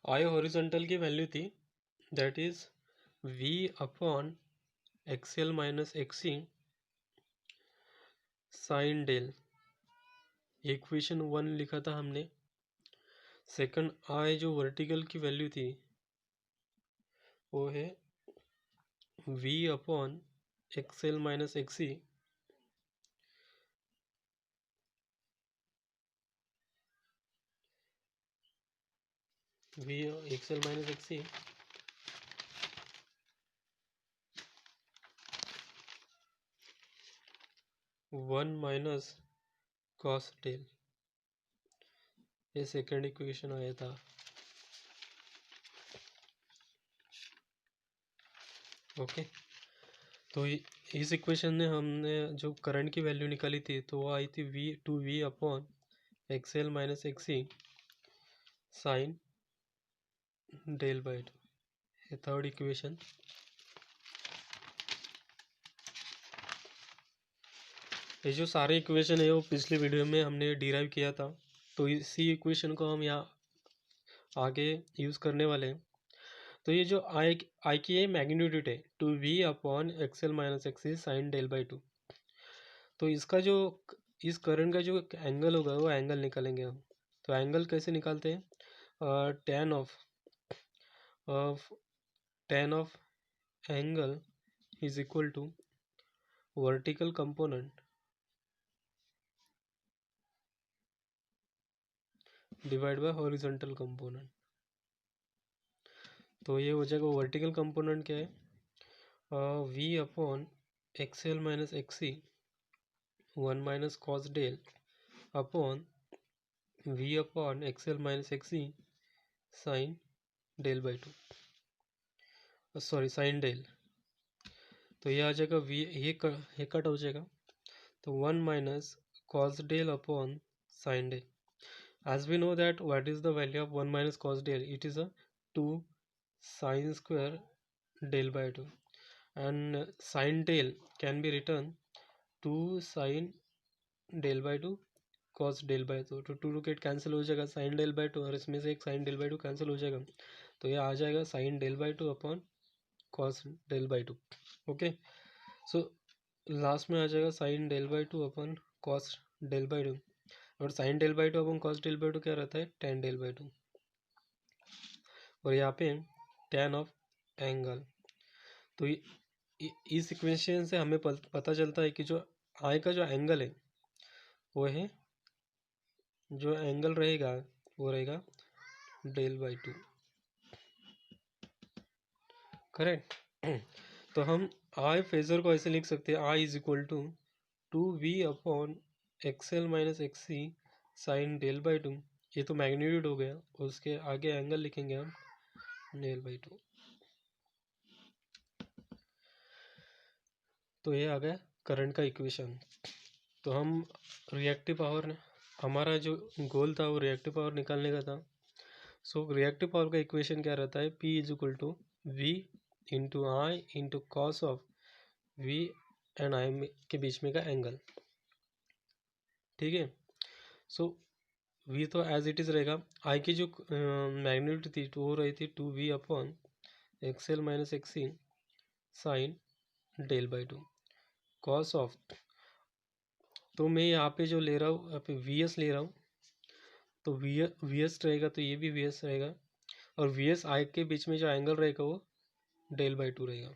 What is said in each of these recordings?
आई horizontal की value थी that is v upon XL minus XC sine del, equation 1 लिखा था हमने। सेकंड आई जो वर्टिकल की वैल्यू थी वो है v upon XL minus XC v XL minus XC one minus cos del, ये सेकंड इक्वेशन आया था। ओके, तो इस इक्वेशन में हमने जो करंट की वैल्यू निकाली थी तो वो आई थी V upon XL minus XC sine del by two, ये थर्ड इक्वेशन। ये जो सारे इक्वेशन है वो पिछले वीडियो में हमने डिराइव किया था, तो इसी इक्वेशन को हम यहाँ आगे यूज़ करने वाले हैं। तो ये जो आई की ये मैग्नीट्यूड है two V upon XL minus XC sine del by two, तो इसका जो इस करंट का जो एंगल होगा वो एंगल निकालेंगे हम। तो एंगल कैसे निकालते हैं? tan of angle is equal to vertical component divide by horizontal component. तो ये हो जाएगा वर्टिकल कंपोनेंट क्या है, v upon XL minus XC one minus cos del upon v upon XL minus XC sine del by two, sorry sine del. तो ये आ जाएगा v, ये कट हो जाएगा, तो one minus cos del upon sine del. As we know that what is the value of 1 minus cos del, it is a 2 sin square del by 2, and sin del can be written 2 sin del by 2 cos del by 2, तो 2 two get cancel हो जाएगा sin del by 2 और इसमें से एक sin del by 2 cancel हो जाएगा, तो ये आ जाएगा sin del by 2 अपॉन cos del by 2। Okay, so last में आ जाएगा sin del by 2 अपॉन cos del by 2, और sine del by two upon cos del by two क्या रहता है, टेन डेल बाई टू, और यहाँ पे tan ऑफ एंगल। तो इस इक्वेशन से हमें पता चलता है कि जो आई का जो एंगल है वो है, जो एंगल रहेगा वो रहेगा डेल बाई टू, करेक्ट। तो हम आई फेजर को ऐसे लिख सकते हैं, I is equal to two V upon XL minus XC sine del by two, ये तो मैग्नीट्यूड हो गया, उसके आगे एंगल लिखेंगे हम डेल बाई टू। तो ये आ गया करंट का इक्वेशन। तो हम रिएक्टिव पावर, हमारा जो गोल था वो रिएक्टिव पावर निकालने का था। सो रिएक्टिव पावर का इक्वेशन क्या रहता है, P is equal to V into I into cos of V and I के बीच में का एंगल, ठीक है। सो वी तो एज इट इज़ रहेगा, आई की जो मैग्नीट्यूड थी तो वो रही थी two V upon XL minus XC sine del by two cos of, तो मैं यहाँ पे जो ले रहा हूँ यहाँ पे वी एस ले रहा हूँ, तो वी एस रहेगा तो ये भी वी एस रहेगा, और वी एस आई के बीच में जो एंगल रहेगा वो डेल बाई टू रहेगा।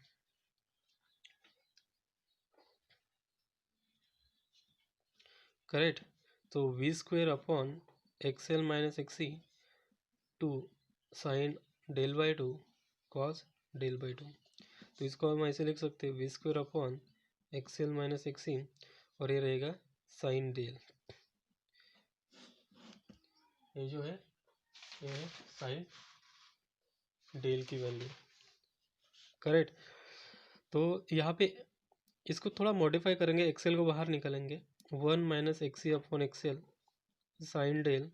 करेक्ट, तो V square upon XL minus XC two sine del by two cos del by two, तो इसको हम ऐसे लिख सकते हैं V square upon XL minus XC, और ये रहेगा साइन डेल, ये जो है ये है साइन डेल की वैल्यू, करेक्ट। तो यहाँ पे इसको थोड़ा मॉडिफाई करेंगे, एक्सेल को बाहर निकालेंगे, one minus XC upon XL sine del,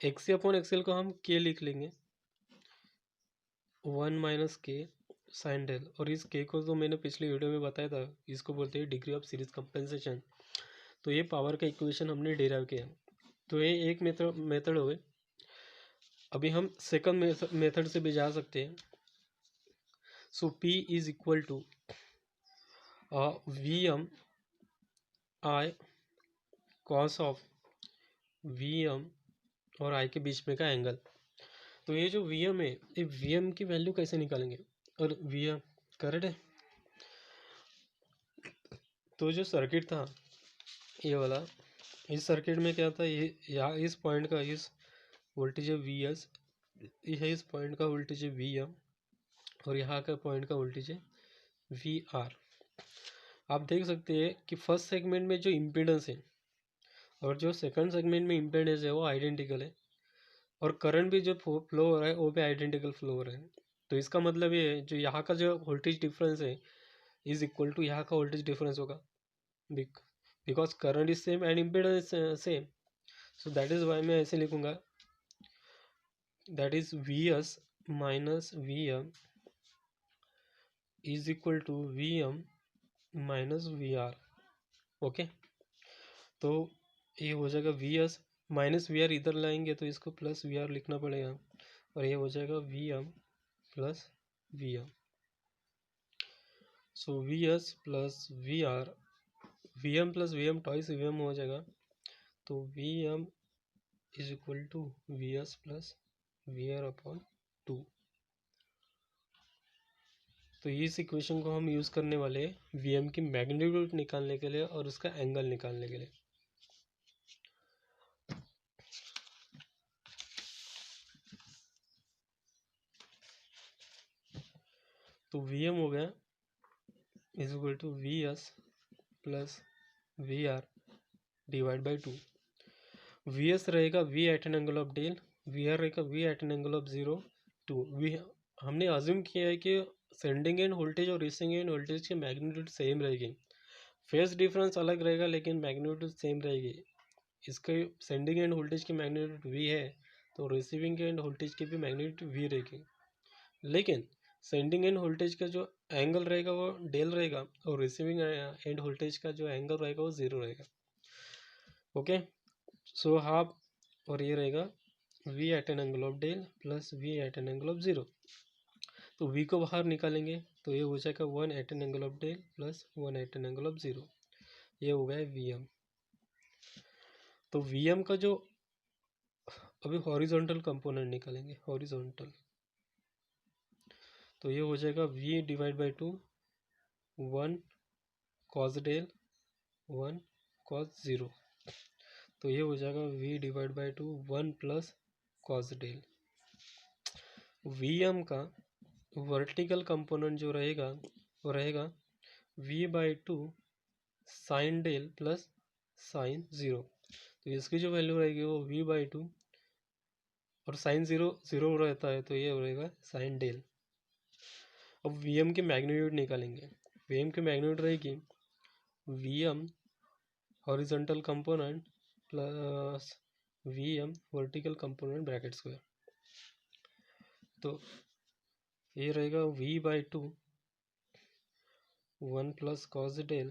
XC upon XL को हम के लिख लेंगे, one minus K sine del, और इस के को तो मैंने पिछले वीडियो में बताया था, इसको बोलते हैं डिग्री ऑफ सीरीज कंपेंसेशन। तो ये पावर का इक्वेशन हमने डिराइव किया, तो ये एक मेथड हो गए। अभी हम सेकंड मेथड से भी जा सकते हैं। So P is equal to V M I cos of V M और आई के बीच में का एंगल। तो ये जो वी एम है, ये वी एम की वैल्यू कैसे निकालेंगे, और वी एम करेक्ट है। तो जो सर्किट था ये वाला, इस सर्किट में क्या था, ये यहाँ इस पॉइंट का इस वोल्टेज है वी एस, यह इस पॉइंट का वोल्टेज है वी एम, और यहाँ का पॉइंट का वोल्टेज है वी आर। आप देख सकते हैं कि फर्स्ट सेगमेंट में जो इम्पीडेंस है और जो सेकंड सेगमेंट में इम्पीडेंस है वो आइडेंटिकल है, और करंट भी जो फ्लो हो रहा है वो भी आइडेंटिकल फ्लो हो रहा है। तो इसका मतलब ये है जो यहाँ का जो वोल्टेज डिफरेंस है इज इक्वल टू यहाँ का वोल्टेज डिफरेंस होगा, because current is same and impedance same. So that is why मैं ऐसे लिखूंगा, that is V S minus V M is equal to V M minus V R. Okay, तो ये हो जाएगा V S minus V R, इधर लाएंगे तो इसको प्लस वी आर लिखना पड़ेगा, और ये हो जाएगा V M plus V M. So V S plus V R, V M plus V M twice V M हो जाएगा, तो V M is equal to V S plus V R upon 2। तो इस इक्वेशन को हम use करने वाले हैं वी एम की मैग्नीट्यूड निकालने के लिए और उसका एंगल निकालने के लिए। तो वी एम हो गया is equal to V S plus V R divide by 2। V S रहेगा V at an angle of del, V R रहेगा V at an angle of 0 2। V हमने अज्यूम किया है कि सेंडिंग एंड वोल्टेज और receiving end voltage की magnitude same रहेगी, phase difference अलग रहेगा लेकिन मैग्नीट्यूड सेम रहेगी। इसके सेंडिंग एंड वोल्टेज की मैग्नीट्यूड वी है तो रिसीविंग एंड वोल्टेज की भी मैग्नीट्यूड वी रहेगी, लेकिन सेंडिंग एंड वोल्टेज का जो एंगल रहेगा वो डेल रहेगा और रिसीविंग एंड वोल्टेज का जो एंगल रहेगा वो 0 रहेगा। ओके, सो हाफ, और ये रहेगा v at an angle of del plus v at an angle of 0। तो v को बाहर निकालेंगे तो ये हो जाएगा 1 at an angle of del plus 1 at an angle of 0। ये हो गया vm। तो vm का जो अभी हॉरिजॉन्टल कंपोनेंट निकालेंगे, हॉरिजॉन्टल, तो ये हो जाएगा v divide by 2 1 cos del 1 cos 0। तो ये हो जाएगा v divide by 2 1 plus cos del. vm का वर्टिकल कंपोनेंट जो रहेगा वो रहेगा v by 2 sine del plus sine 0। तो इसकी जो वैल्यू रहेगी वो v बाई 2 और साइन 0 0 रहता है तो ये रहेगा साइन डेल। अब vm की मैग्नीट्यूड निकालेंगे, vm की मैग्नीट्यूड रहेगी vm horizontal component plus vm vertical component bracket square. तो ये रहेगा v by 2 1 plus cos del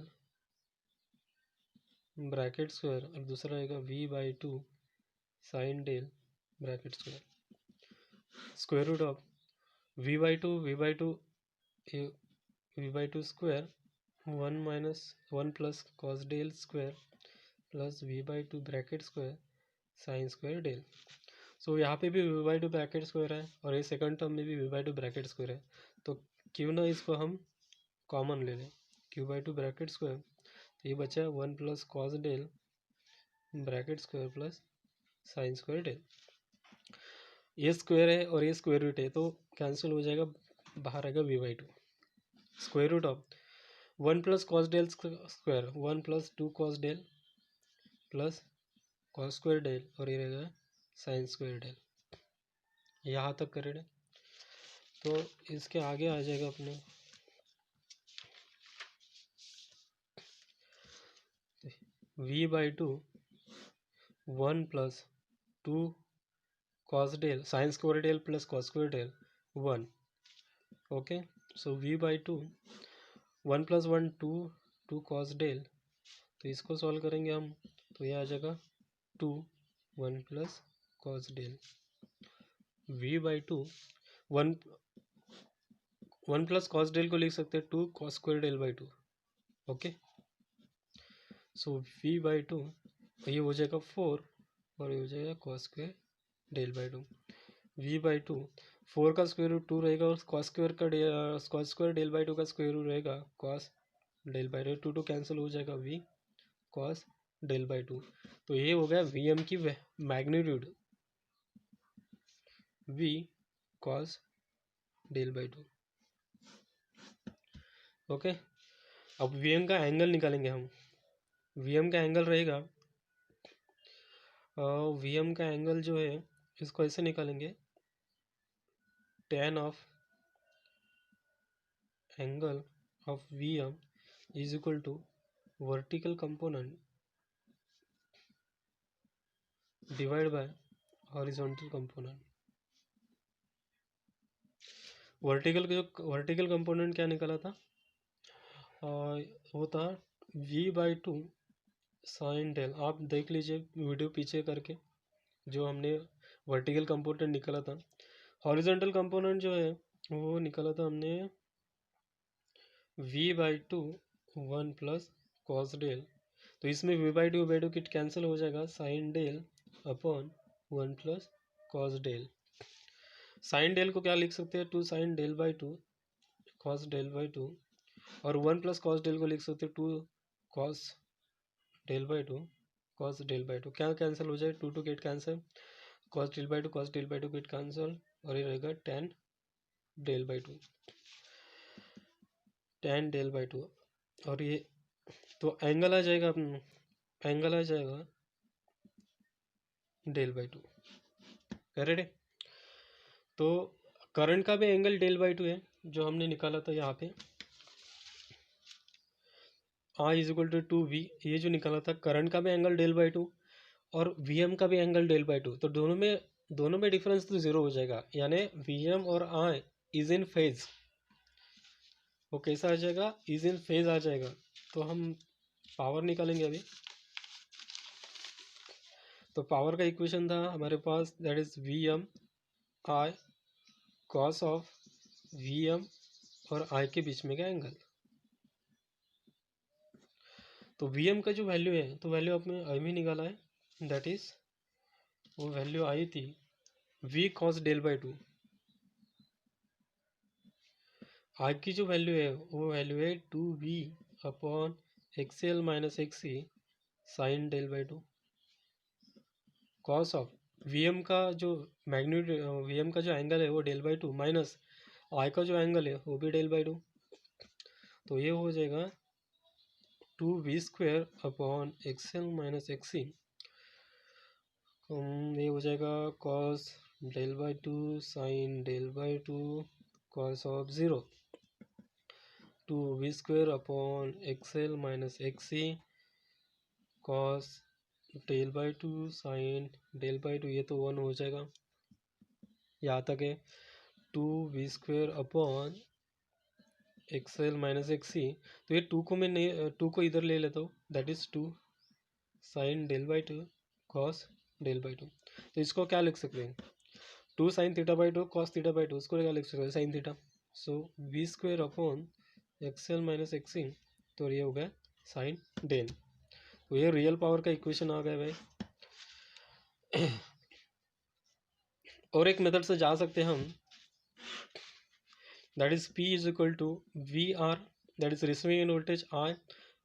bracket square, और दूसरा रहेगा v by 2 sine del bracket square, square root of v by 2 v by 2 square 1 minus 1 plus cos del square plus v by 2 bracket square sign square del. So यहाँ पे भी v by 2 bracket square है और ये second term में भी v by 2 bracket square है, तो क्यों ना इसको हम कॉमन ले लें, q बाई 2 ब्रैकेट स्क्वायर, तो ये बचा 1 plus cos del bracket square plus sine square del. ये स्क्वायर है और ये स्क्वायर रूट है तो कैंसिल हो जाएगा, बाहर आएगा v by 2 square root of 1 plus cos del square 1 plus 2 cos del plus cos square del, और ये रहेगा साइन स्क्वायर डेल। यहाँ तक करें तो इसके आगे आ जाएगा अपने v by 2 1 plus 2 cos del sine square del plus cos square del 1। Okay, so v by 2 1 plus 1 2 cos del, तो इसको सॉल्व करेंगे हम तो ये आ जाएगा 2 1 plus cos del V by two one plus cos del को लिख सकते हैं 2 cos square del by two. Okay, so V by two ये हो जाएगा 4 और ये हो जाएगा cos square del by two. V by two 4 का स्क्वायर रूट 2 रहेगा और cos square del by two का स्क्वायर रूट रहेगा cos del by two. 2 cancel हो जाएगा we cos del by two. तो ये हो गया वी एम की magnitude V cos del by two. Okay, अब वी एम का एंगल निकालेंगे हम। वी एम का एंगल रहेगा, वी एम का एंगल जो है इसको ऐसे निकालेंगे, tan of angle of V M is equal to vertical component divide by horizontal component. Vertical component क्या निकला था, वो था V by two sine del. आप देख लीजिए वीडियो पीछे करके जो हमने वर्टिकल कंपोनेंट निकाला था। हॉरिजॉन्टल कंपोनेंट जो है वो निकाला था हमने V by two 1 plus cos del. तो इसमें वी बाई टू किट कैंसिल हो जाएगा, sine del upon 1 plus cos del. Sine del को क्या लिख सकते हैं, 2 sine del by two cos del by two, और 1 प्लस कॉस डेल को लिख सकते हैं 2 cos del by two cos del by two. क्या कैंसिल हो जाए, 2 two get cancel, cos del by two get cancel और ये रहेगा tan del by two, tan del by two. और ये तो एंगल आ जाएगा अपना, एंगल आ जाएगा डेल बाई टू। करेक्ट है। तो करंट का भी एंगल डेल बाई टू है जो हमने निकाला था यहाँ पे, आई इज इक्वल टू वी। ये जो निकाला था करंट का भी एंगल डेल बाई टू और वी एम का भी एंगल डेल बाई टू। तो दोनों में डिफरेंस तो जीरो हो जाएगा, यानी वी एम और आई इज इन फेज। वो कैसा आ जाएगा, इज इन फेज आ जाएगा। तो हम पावर निकालेंगे अभी। तो पावर का इक्वेशन था हमारे पास, that is V M I cos of V M और आई के बीच में का एंगल। तो वी एम का जो वैल्यू है, तो वैल्यू आपने अभी निकाला है, दैट इज वो वैल्यू आई थी V cos del by two. I की जो वैल्यू है वो वैल्यू है 2v upon X L minus X C sine del by two. Cos of V M का जो मैग्नीट्यूड, वी एम का जो एंगल है वो डेल बाई टू, माइनस आई का जो एंगल है वो भी डेल बाई टू। तो ये हो जाएगा 2v square upon X L minus X C, ये हो जाएगा cos del by two sine del by two cos of zero, 2v square upon X L minus X C cos del by two sine del by two. ये तो 1 हो जाएगा, यहाँ तक है। 2v square upon X L minus X C, तो ये 2 को मैं नहीं, 2 को इधर ले लेता हूँ, that is 2 sine del by two cos del by two. तो इसको क्या लिख सकते हैं, 2 sine theta by two cos theta by two, उसको क्या लिख सकते हैं, sine theta. So V square upon X L minus X C, तो ये हो गया साइन डेल। तो ये रियल पावर का इक्वेशन आ गया भाई। और एक मेथड से जा सकते हैं हम, that is P is equal to V R, that is receiving end voltage I,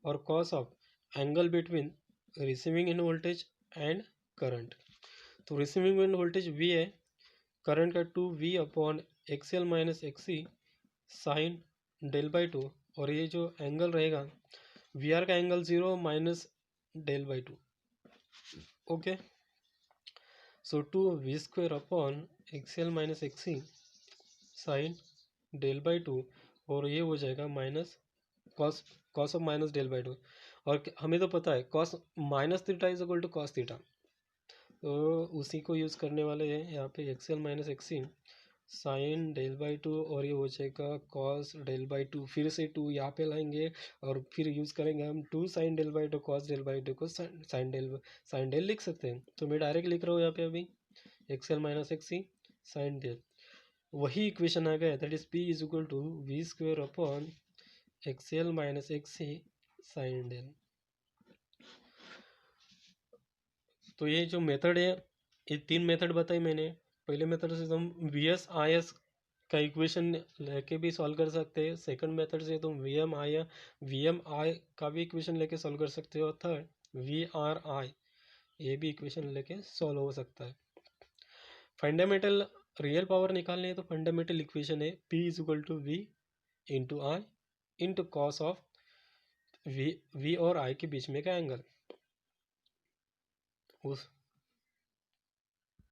और cos of angle between receiving end voltage and current. तो रिसीविंग इन वोल्टेज V है, करंट का 2v upon X L minus X C sine del by two, और ये जो angle रहेगा V R का angle 0 minus del by two. Okay, so 2v square upon X L minus X C sine del by two, और ये हो जाएगा minus cos cos of minus del by two. और हमें तो पता है cos minus theta is equal to cos theta, तो उसी को यूज़ करने वाले हैं यहाँ पे, X L minus X C sine del by two, और ये हो जाएगा कॉस डेल बाई टू। फिर से 2 यहाँ पे लाएंगे और फिर यूज़ करेंगे हम 2 sine del by two cos del by two को साइन डेल लिख सकते हैं। तो मैं डायरेक्ट लिख रहा हूँ यहाँ पे अभी X L minus X C sine del, वही इक्वेशन आ गया, that is P is equal to V square upon XL minus XC sine del. तो ये जो मेथड है, ये तीन मेथड बताई मैंने। पहले मेथड से तुम वी एस आई एस का इक्वेशन लेके भी सॉल्व कर सकते हैं। सेकंड मेथड से तुम वी एम आई का भी इक्वेशन लेके सॉल्व कर सकते हो। थर्ड वी आर आई, ये भी इक्वेशन लेके सॉल्व हो सकता है। फंडामेंटल रियल पावर निकालनी है तो फंडामेंटल इक्वेशन है P is equal to V into I into cos of V और आई के बीच में का एंगल, उस